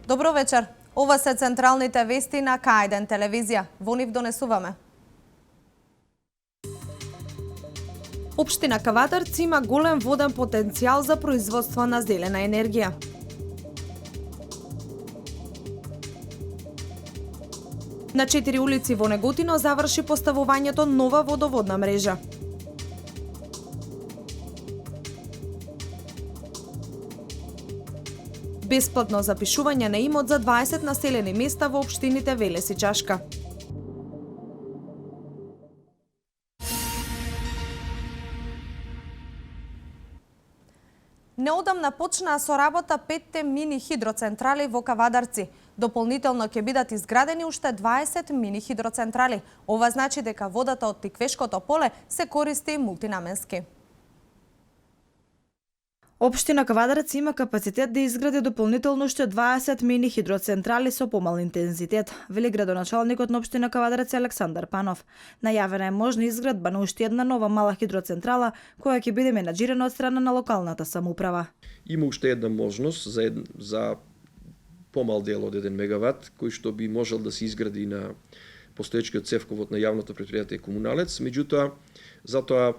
Добро вечер. Ова се централните вести на К1 телевизија. Во нив донесуваме. Општина Кавадарци има голем воден потенцијал за производство на зелена енергија. На 4 улици во Неготино заврши поставувањето нова водоводна мрежа. Бесплатно запишување на имот за 20 населени места во општините Велес и Чашка. Неодамна почнаа со работа 5 мини хидроцентрали во Кавадарци. Дополнително ќе бидат изградени уште 20 мини хидроцентрали. Ова значи дека водата од Тиквешкото поле се користи мултинаменски. Општина Кавадарци има капацитет да изгради дополнително уште 20 мини хидроцентрали со помал интензитет, вели градоначалникот на општина Кавадарци Александар Панов. Најавена е можна изградба на уште една нова мала хидроцентрала која ќе биде менаџирана од страна на локалната самоуправа. Има уште една можност за помал дел од 1 мегават, кој што би можел да се изгради на постоечкиот цевковод на јавното претпријатие Комуналец, меѓутоа затоа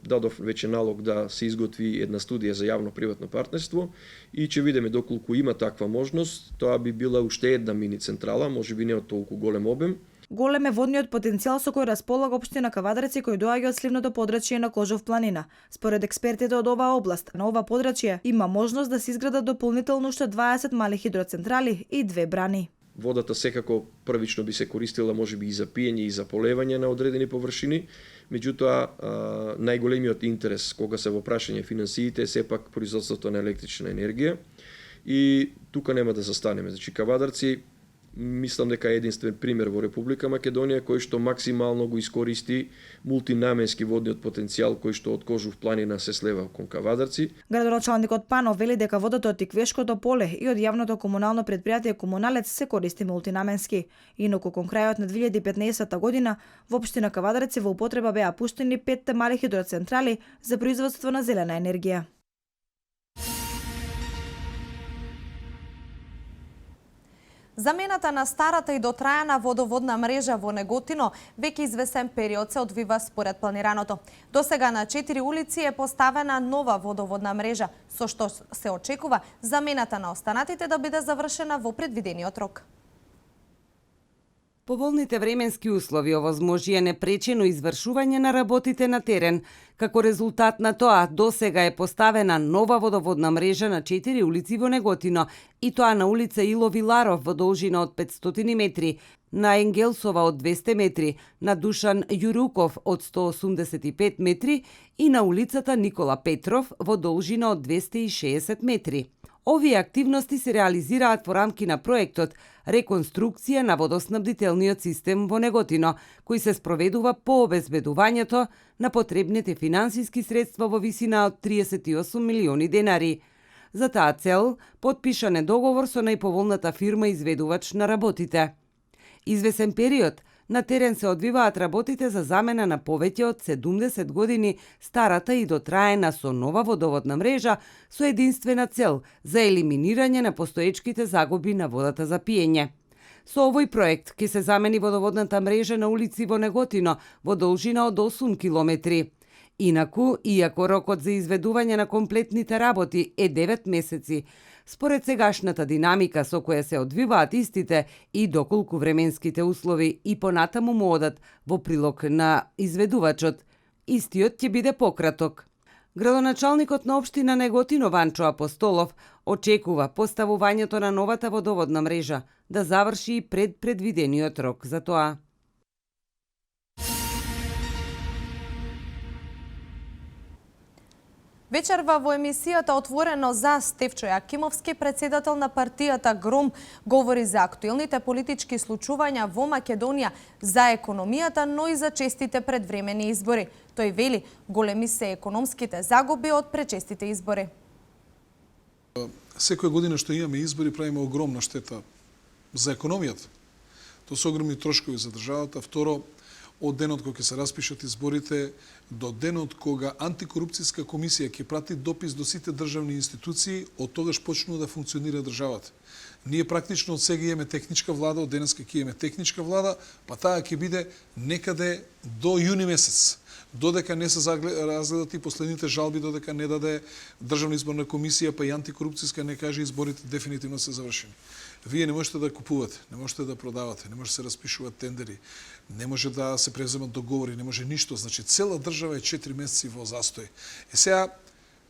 дадов веќе налог да се изготви една студија за јавно-приватно партнерство и ќе видиме доколку има таква можност, тоа би била уште една мини централа, можеби не од толку голем обем. Голем е водниот потенцијал со кој располага општина Кавадарци кој доаѓа од сливното подрачје на Кожов планина. Според експертите од оваа област, на ова подрачје има можност да се изградат дополнително уште 20 мали хидроцентрали и 2 брани. Водата секако првично би се користила можеби и за пиење и за полевање на одредени површини, меѓутоа најголемиот интерес кога се во прашање финансиите е сепак производството на електрична енергија и тука нема да застанеме. Значи Кавадарци мислам дека е единствен пример во Република Македонија кој што максимално го искористи мултинаменски водниот потенцијал кој што од Кожов планина се слева кон Кавадарци. Градоначалникот Панов вели дека водата од Тиквешкото поле и од јавното комунално претпријатие Комуналец се користи мултинаменски. Инаку кон крајот на 2015 година во општина Кавадарци во употреба беа пуштени 5 мали хидроцентрали за производство на зелена енергија. Замената на старата и дотрајана водоводна мрежа во Неготино веќе извесен период се одвива според планираното. Досега на 4 улици е поставена нова водоводна мрежа, со што се очекува замената на останатите да биде завршена во предвидениот рок. Поволните временски услови овозможија непречено извршување на работите на терен. Како резултат на тоа, досега е поставена нова водоводна мрежа на 4 улици во Неготино, и тоа на улица Ило Виларов во должина од 500 метри, на Енгелсова од 200 метри, на Душан Јуруков од 185 метри и на улицата Никола Петров во должина од 260 метри. Овие активности се реализираат во рамки на проектот Реконструкција на водоснабдителниот систем во Неготино, кој се спроведува по обезбедувањето на потребните финансиски средства во висина од 38 милиони денари. За таа цел, потпишан е договор со најповолната фирма изведувач на работите. Извесен период, на терен се одвиваат работите за замена на повеќе од 70 години старата и дотраена со нова водоводна мрежа со единствена цел за елиминирање на постоечките загуби на водата за пиење. Со овој проект ќе се замени водоводната мрежа на улици во Неготино во должина од 8 километри. Инаку, иако рокот за изведување на комплетните работи е 9 месеци, според сегашната динамика со која се одвиваат истите и доколку временските услови и понатаму му одат во прилог на изведувачот, истиот ќе биде пократок. Градоначалникот на општина Неготино Ванчо Апостолов очекува поставувањето на новата водоводна мрежа да заврши пред предвидениот рок за тоа. Вечерва во емисијата Отворено за Стефчо Јакимовски, председател на партијата ГРОМ, говори за актуелните политички случувања во Македонија, за економијата, но и за честите предвремени избори. Тој вели, големи се економските загуби од пречестите избори. Секоја година што имаме избори правиме огромна штета за економијата. Тоа се огромни трошкови за државата. Второ, од денот кога ќе се распишат изборите до денот кога антикорупцијска комисија ќе прати допис до сите државни институции, од тогаш почнува да функционира државата. Ние практично од сега имаме техничка влада, од денеска ќе имаме техничка влада, па таа ќе биде некаде до јуни месец. Додека не се разгледат и последните жалби, додека не даде Државна изборна комисија, па и антикорупцијска не каже изборите дефинитивно се завршени. Вие не можете да купувате, не можете да продавате, не може да се распишуваат тендери, не може да се преземат договори, не може ништо. Значи, цела држава е 4 месеци во застој. Сега,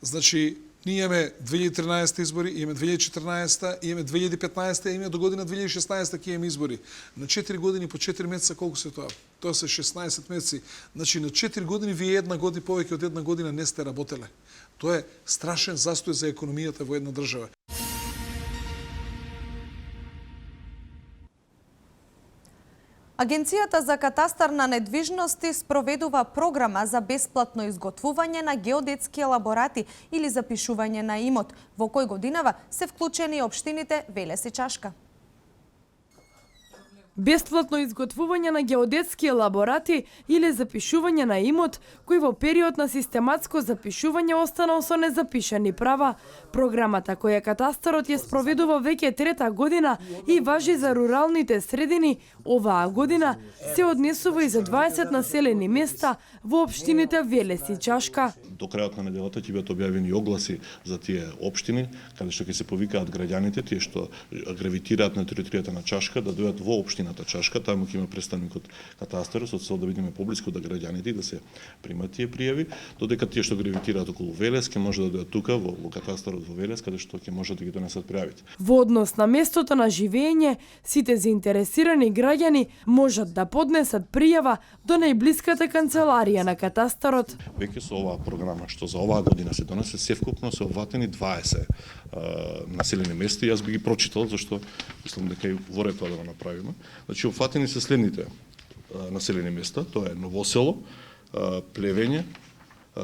значи, ние имаме 2013 избори, имаме 2014, имаме 2015, имаме до година 2016 ќе имаме избори. На 4 години по 4 месеца колку се тоа? Тоа се 16 месеци. Значи, на 4 години вие една година, повеќе од една година не сте работеле. Тоа е страшен застој за економијата во една држава. Агенцијата за катастар на недвижности спроведува програма за бесплатно изготвување на геодетски елаборати или запишување на имот, во кој годинава се вклучени општините Велес и Чашка. Бесплатно изготвување на геодетски елаборати или запишување на имот, кој во период на систематско запишување останал со незапишани права. Програмата која катастарот ја спроведува веќе трета година и важи за руралните средини, оваа година се однесува и за 20 населени места во општините Велес и Чашка. До крајот на неделата ќе бидат објавени огласи за тие општини, каде што ќе се повикаат граѓаните, тие што гравитираат на територијата на Чашка, да дојдат во општината Чашка, таму ќе има представник од катастарот, со цел да бидеме поблиску до граѓаните и да се примат тие пријави, додека тие што гравитираат околу Велес ќе може да дојдат тука во катастарот во Велес, каде што ќе може да ги донесат пријавите. Во однос на местото на живење, сите заинтересирани граѓани можат да поднесат пријава до најблиската канцеларија на катастарот. Веќе со оваа програма што за оваа година се донесе, севкупно се оватени 20 населени места. Јас би ги прочитал, зашто мислам дека и во ред тоа да го направиме. Значи, офатени се следните населени места, тоа е Новосело, Плевење,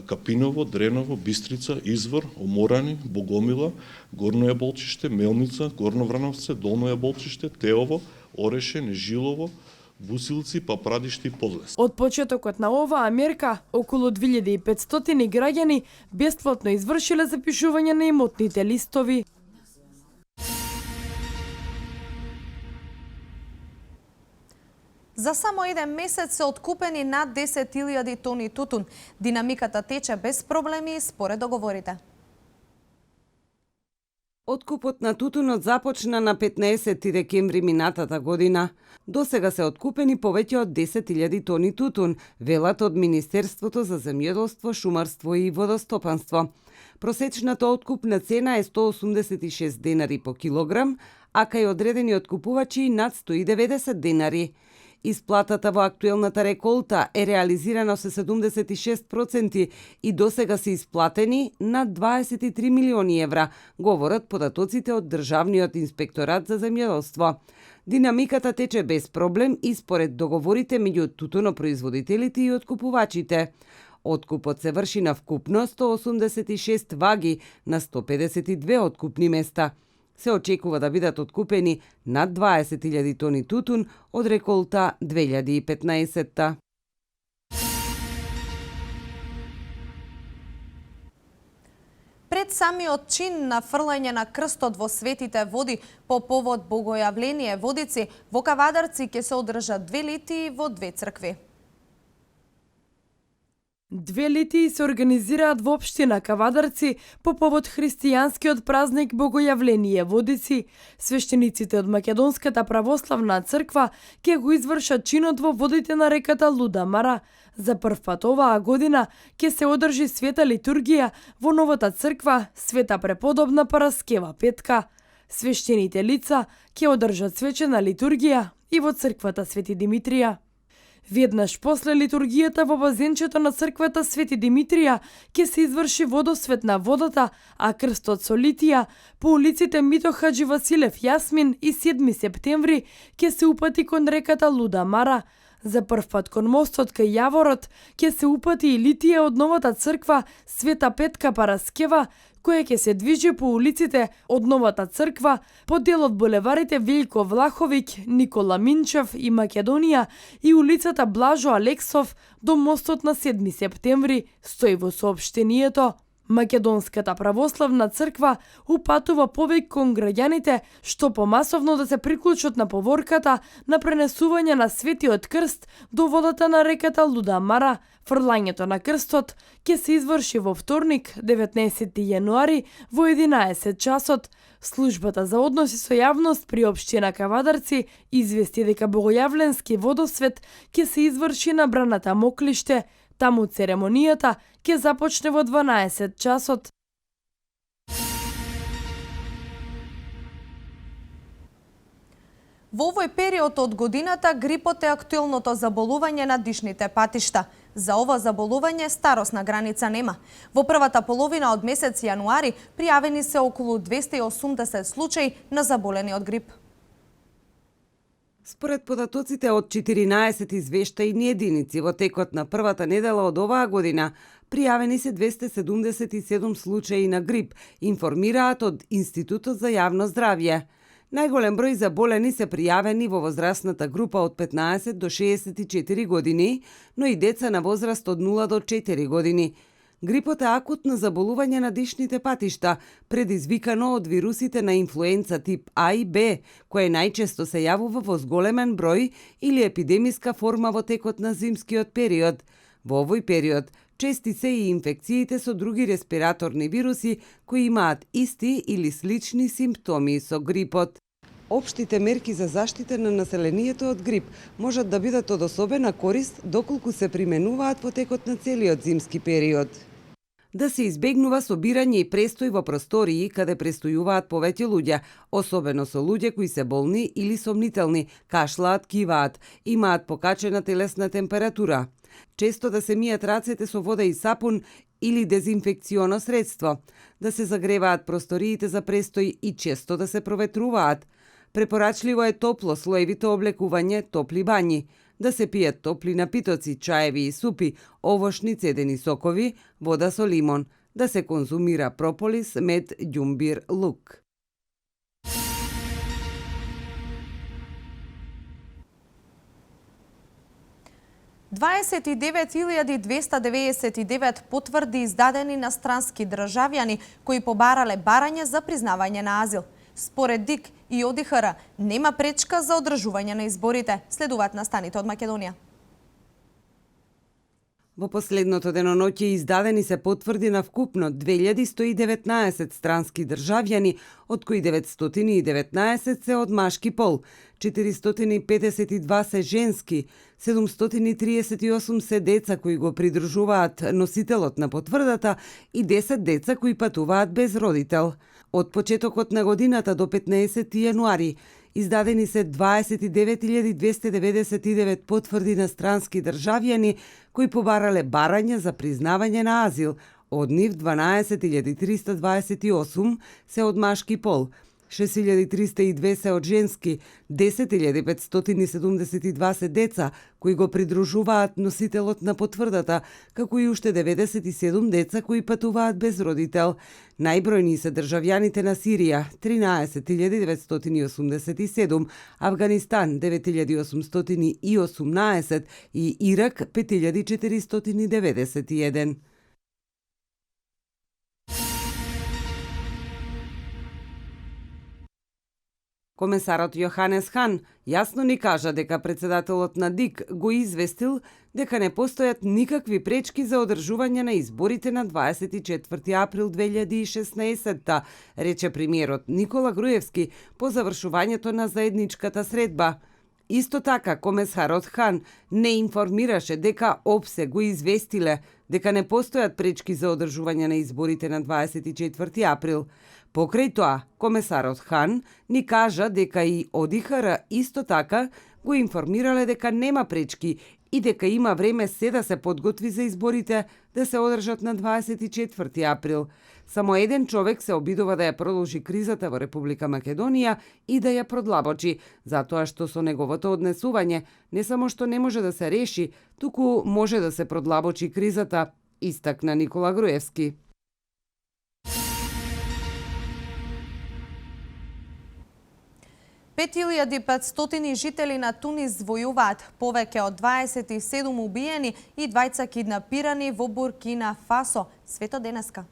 Капиново, Дреново, Бистрица, Извор, Оморани, Богомила, Горно Јаболчиште, Мелница, Горно Врановце, Долно Јаболчиште, Теово, Ореше, Нежилово, Бусилци, Папрадиште и Подлес. Од почетокот на оваа мерка, околу 2500 граѓани бесплатно извршиле запишување на имотните листови. За само еден месец се откупени над 10.000 тони тутун. Динамиката тече без проблеми според договорите. Откупот на тутунот започна на 15 декември минатата година. До сега се откупени повеќе од 10.000 тони тутун, велат од Министерството за земјоделство, шумарство и водостопанство. Просечната откупна цена е 186 денари по килограм, а кај одредени откупувачи над 190 денари. Исплатата во актуелната реколта е реализирана со 76% и досега се исплатени над 23 милиони евра, говорат податоците од Државниот инспекторат за земјоделство. Динамиката тече без проблем и според договорите меѓу тутунопроизводителите и откупувачите. Откупот се врши на вкупно 186 ваги на 152 откупни места. Се очекува да бидат откупени над 20.000 тони тутун од реколта 2015. Пред самиот чин на фрлање на крстот во светите води по повод Богојавление Водици, во Кавадарци ќе се одржат 2 литии во 2 цркви. 2 литии се организираат во општина Кавадарци по повод христијанскиот празник Богојавление Водици. Свештениците од Македонската православна црква ќе го извршат чинот во водите на реката Луда Мара. За прв пат оваа година ќе се одржи света литургија во новата црква Света преподобна Параскева Петка. Свештените лица ќе одржат свечена литургија и во црквата Свети Димитрија. Веднаш после литургијата во базенчето на црквата Свети Димитрија ќе се изврши водосвет на водата, а крстот со литија по улиците Мито Хаджи Василев Јасмин и 7 септември ќе се упати кон реката Луда Мара. За прв пат кон мостот кај Јаворот ќе се упати и литија од новата црква Света Петка Параскева, кое ќе се движи по улиците од Новата црква, по дел од булеварите Велјко Влаховиќ, Никола Минчев и Македонија и улицата Блажо Алексов до мостот на 7 септември, стои во соопштението. Македонската православна црква упатува повик кон граѓаните што помасовно да се приклучат на поворката на пренесување на Светиот крст до водата на реката Луда Мара. Фрлањето на крстот ќе се изврши во вторник, 19 јануари во 11 часот. Службата за односи со јавност при општина Кавадарци извести дека богојавленски водосвет ќе се изврши на браната Моклиште. Таму церемонијата ќе започне во 12 часот. Во овој период од годината грипот е актуелното заболување на дишните патишта. За ова заболување старосна граница нема. Во првата половина од месец јануари пријавени се околу 280 случаи на заболени од грип. Според податоците од 14 извештајни единици во текот на првата недела од оваа година, пријавени се 277 случаи на грип, информираат од Институтот за јавно здравје. Најголем број заболени се пријавени во возрастната група од 15 до 64 години, но и деца на возраст од 0 до 4 години. Грипот е акутно заболување на дишните патишта, предизвикано од вирусите на инфлуенца тип А и Б, кое најчесто се јавува во зголемен број или епидемиска форма во текот на зимскиот период. Во овој период чести се и инфекциите со други респираторни вируси кои имаат исти или слични симптоми со грипот. Општите мерки за заштита на населението од грип можат да бидат од особена корист доколку се применуваат во текот на целиот зимски период. Да се избегнува собирање и престој во простории каде престојуваат повеќе луѓе, особено со луѓе кои се болни или сомнителни, кашлаат, киваат, имаат покачена телесна температура. Често да се мијат рацете со вода и сапун или дезинфекционо средство, да се загреваат просториите за престој и често да се проветруваат. Препорачливо е топло слоевито облекување, топли бањи, да се пијат топли напитоци, чаеви и супи, овошни цедени сокови, вода со лимон, да се конзумира прополис, мед, ѓумбир, лук. ...29.299 потврди издадени на странски државјани кои побарале барање за признавање на азил. Според ДИК и ОДИХР нема пречка за одржување на изборите, следуваат настаните од Македонија. Во последното деноноќе издадени се потврди на вкупно 2119 странски државјани, од кои 919 се од машки пол, 452 се женски, 738 се деца кои го придружуваат носителот на потврдата и 10 деца кои патуваат без родител. Од почетокот на годината до 15 јануари издадени се 29.299 потврди на странски државјани кои побарале барање за признавање на азил. Од нив 12.328 се од машки пол, 6.302 се од женски, 10.572 се деца кои го придружуваат носителот на потврдата, како и уште 97 деца кои патуваат без родител. Најбројни се државјаните на Сирија, 13.987, Авганистан 9.818 и Ирак 5.491. Комесарот Јоханес Хан јасно ни кажа дека председателот на ДИК го известил дека не постојат никакви пречки за одржување на изборите на 24 април 2016, рече премиерот Никола Груевски по завршувањето на заедничката средба. Исто така, комесарот Хан не информираше дека ОПСЕ го известиле дека не постојат пречки за одржување на изборите на 24 април. Покрај тоа, комесарот Хан ни кажа дека и ОДИХР исто така го информирале дека нема пречки и дека има време се да се подготви за изборите да се одржат на 24 април. Само еден човек се обидува да ја продолжи кризата во Република Македонија и да ја продлабочи, затоа што со неговото однесување не само што не може да се реши, туку може да се продлабочи кризата, истакна Никола Груевски. 5500 жители на Тунис војуваат, повеќе од 27 убиени и 2 киднапирани во Буркина Фасо. Свето денеска.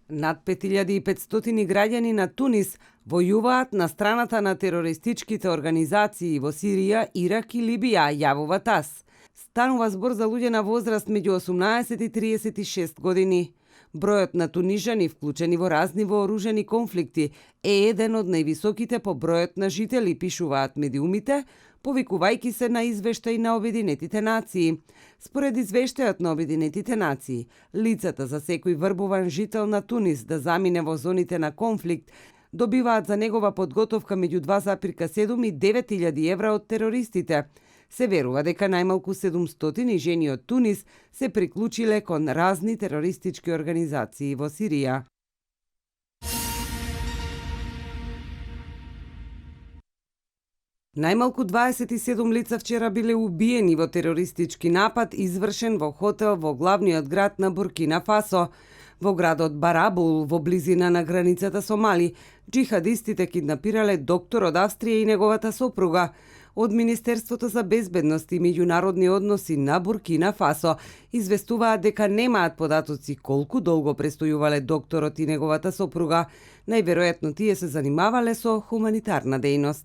Над 5500 граѓани на Тунис војуваат на страната на терористичките организации во Сирија, Ирак и Либија, јавува ТАС. Станува збор за луѓе на возраст меѓу 18 и 36 години. Бројот на тунижани вклучени во разни вооружени конфликти е еден од највисоките по бројот на жители, пишуваат медиумите, повикувајќи се на извештај на Обединетите нации. Според извештајот на Обединетите нации, лицата за секој врбуван жител на Тунис да замине во зоните на конфликт добиваат за негова подготовка меѓу 2,7 и 9.000 евра од терористите. Се верува дека најмалку 700 жени од Тунис се приклучиле кон разни терористички организации во Сирија. Најмалку 27 лица вчера биле убиени во терористички напад извршен во хотел во главниот град на Буркина Фасо. Во градот Барабул, во близина на границата со Мали, джихадистите киднапирале доктор од Австрија и неговата сопруга. Од Министерството за безбедност и меѓународни односи на Буркина Фасо известуваат дека немаат податоци колку долго престојувале докторот и неговата сопруга. Најверојатно тие се занимавале со хуманитарна дејност.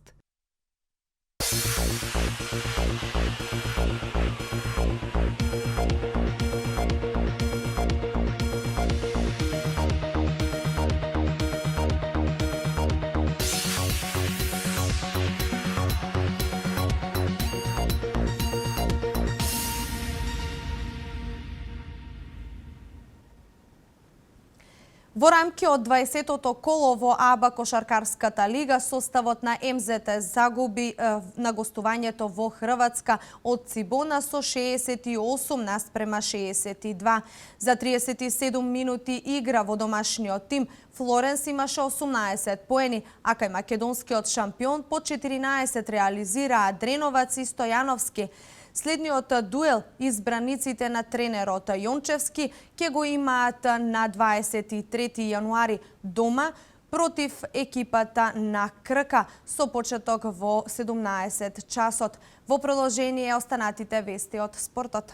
Во рамки од 20-тото коло во АБА кошаркарската лига, составот на МЗТ загуби на гостувањето во Хрватска од Цибона со 68:62. За 37 минути игра во домашниот тим, Флоренс имаше 18 поени, а кај македонскиот шампион по 14 реализираа Дреновац и Стојановски. Следниот дуел избраниците на тренерот Јончевски ќе го имаат на 23 јануари дома против екипата на Крка со почеток во 17 часот. Во продолжение останатите вести од спортот.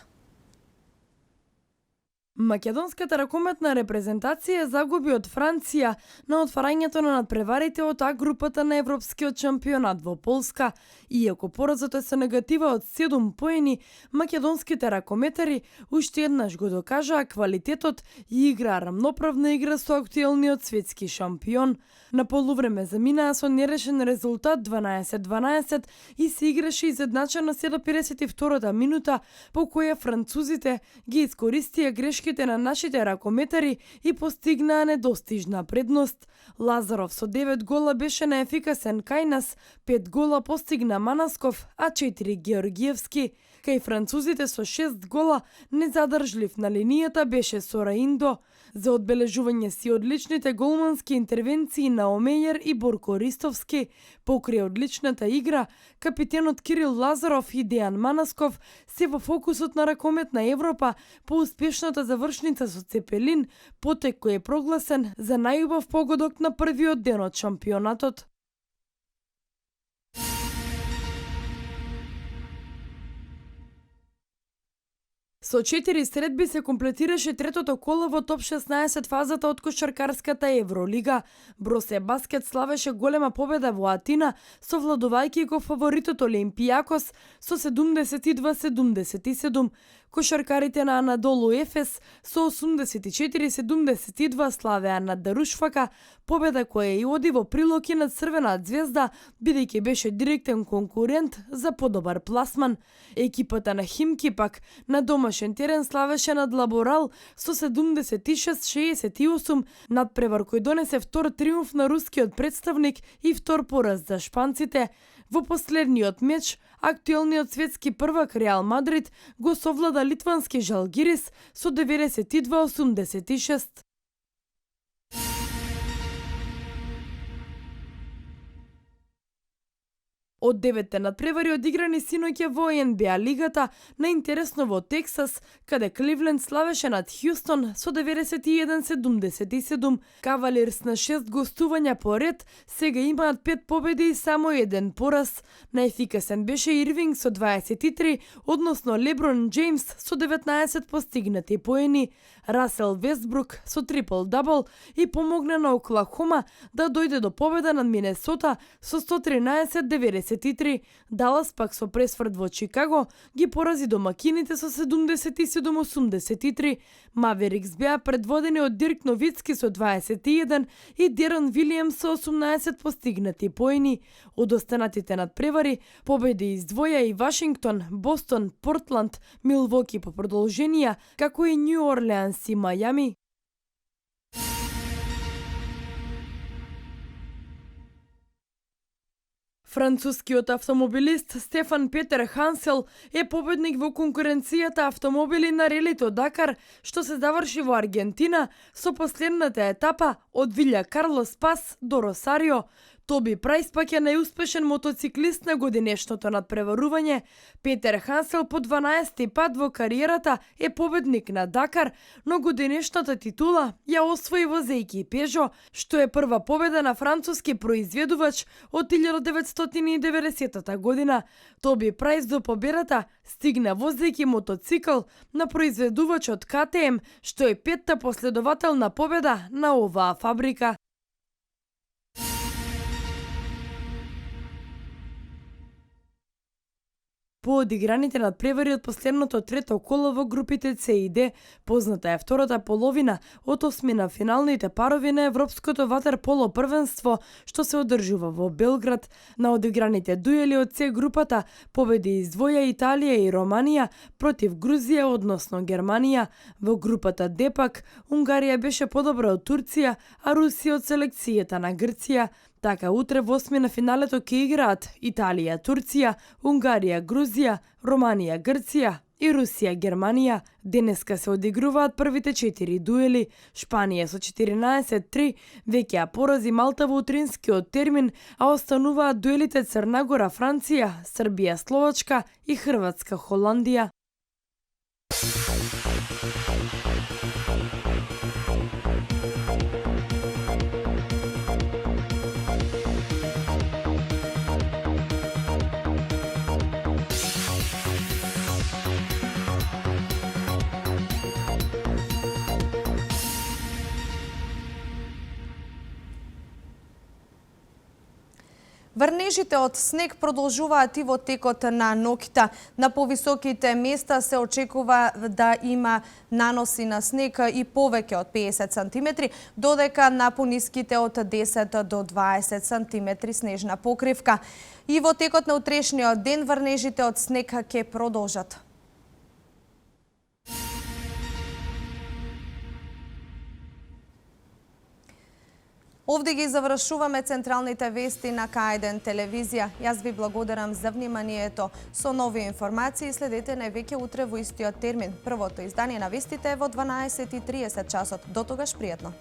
Македонската ракометна репрезентација загуби од Франција на отварањето на надпреварите од А групата на Европскиот шампионат во Полска. Иако поразот е со негатива од 7 поени, македонските ракометари уште еднаш го докажаа квалитетот и играа рамноправна игра со актуелниот светски шампион. На полувреме заминаа со нерешен резултат 12-12 и се играше изедначено се до 52-та минута, по која французите ги искористија грешките на нашите ракометари и постигнаа недостижна предност. Лазаров со 9 гола беше наефикасен кај нас, 5 гола постигна Манасков, а 4 Георгиевски. Кај французите со 6 гола незадржлив на линијата беше Сораиндо. За одбележување си одличните голмански интервенции на Омејер и Борко Ристовски, покрај одличната игра, капитенот Кирил Лазаров и Дејан Манасков се во фокусот на ракометна Европа по успешната завршница со Цепелин, потек кој е прогласен за најубав погодок на првиот ден од шампионатот. Со 4 средби се комплетираше третото коло во топ 16 фазата од кошаркарската Евролига. Бросе Баскет славеше голема победа во Атина, совладувајќи го фаворитот Олимпијакос со 72-77. Кошаркарите на Анадолу Ефес со 84-72 славеа над Дарушфака, победа која и оди во прилог и над Црвена звезда, бидејќи беше директен конкурент за подобар пласман. Екипата на Химки пак на домашен терен славеше над Лаборал со 76-68, надпревар кој донесе втор триумф на рускиот представник и втор пораз за шпанците. Во последниот меч, актуелниот светски првак Реал Мадрид го совлада литвански Жалгирис со 92-86. Од 9 надпревари одиграни синоќа во НБА лигата, најинтересно во Тексас, каде Кливленд славеше над Хјустон со 91-77. Кавалерс на 6 гостувања по ред сега имаат 5 победи и само 1 пораз. Најефикасен беше Ирвинг со 23, односно Леброн Джеймс со 19 постигнати поени. Расел Вестбрук со трипл-дабл и помогна на Оклахома да дојде до победа над Минесота со 113-93. Далас пак со пресврт во Чикаго ги порази домакините со 77-83. Маверикс беа предводени од Дирк Новицки со 21 и Дерон Вилијамс со 18 постигнати поени. Од останатите надпревари победи издвоја и Вашингтон, Бостон, Портланд, Милвоки по продолженија, како и Њу Орлеанс и Мајами. Францускиот автомобилист Стефан Петер Хансел е победник во конкуренцијата автомобили на релито Дакар, што се заврши во Аргентина со последната етапа од Вилја Карлос Пас до Росарио. Тоби Прајс пак е најуспешен мотоциклист на годинешното надпреварување. Петер Хансел по 12 пат во кариерата е победник на Дакар, но годинешната титула ја освои возејќи Пежо, што е прва победа на француски произведувач од 1990 година. Тоби Прајс до победата стигна возејќи мотоцикл на произведувачот КТМ, што е 5-та последователна победа на оваа фабрика. По одиграните надпревари од последното трето коло во групите С и Д, позната е втората половина од осмина финалните парови на Европското ватерполо првенство, што се одржува во Белград. На одиграните дуели од С групата победи издвоја Италија и Романија против Грузија, односно Германија. Во групата Д пак Унгарија беше подобра од Турција, а Русија од селекцијата на Грција. Така, утре во осмина финалето ќе играат Италија, Турција, Унгарија, Грузија, Романија, Грција и Русија, Германија. Денеска се одигруваат првите 4 дуели. Шпанија со 14-3 веќе ја порази Малта во утринскиот термин, а остануваат дуелите Црна Гора, Франција, Србија, Словачка и Хрватска, Холандија. Врнежите од снег продолжуваат и во текот на ноќта. На повисоките места се очекува да има наноси на снег и повеќе од 50 сантиметри, додека на пониските од 10 до 20 сантиметри снежна покривка. И во текот на утрешниот ден врнежите од снег ќе продолжат. Овде ги завршуваме централните вести на К1 телевизија. Јас ви благодарам за вниманието. Со нови информации следете највеќе утре во истиот термин. Првото издание на вестите е во 12:30 часот. До тогаш пријатно.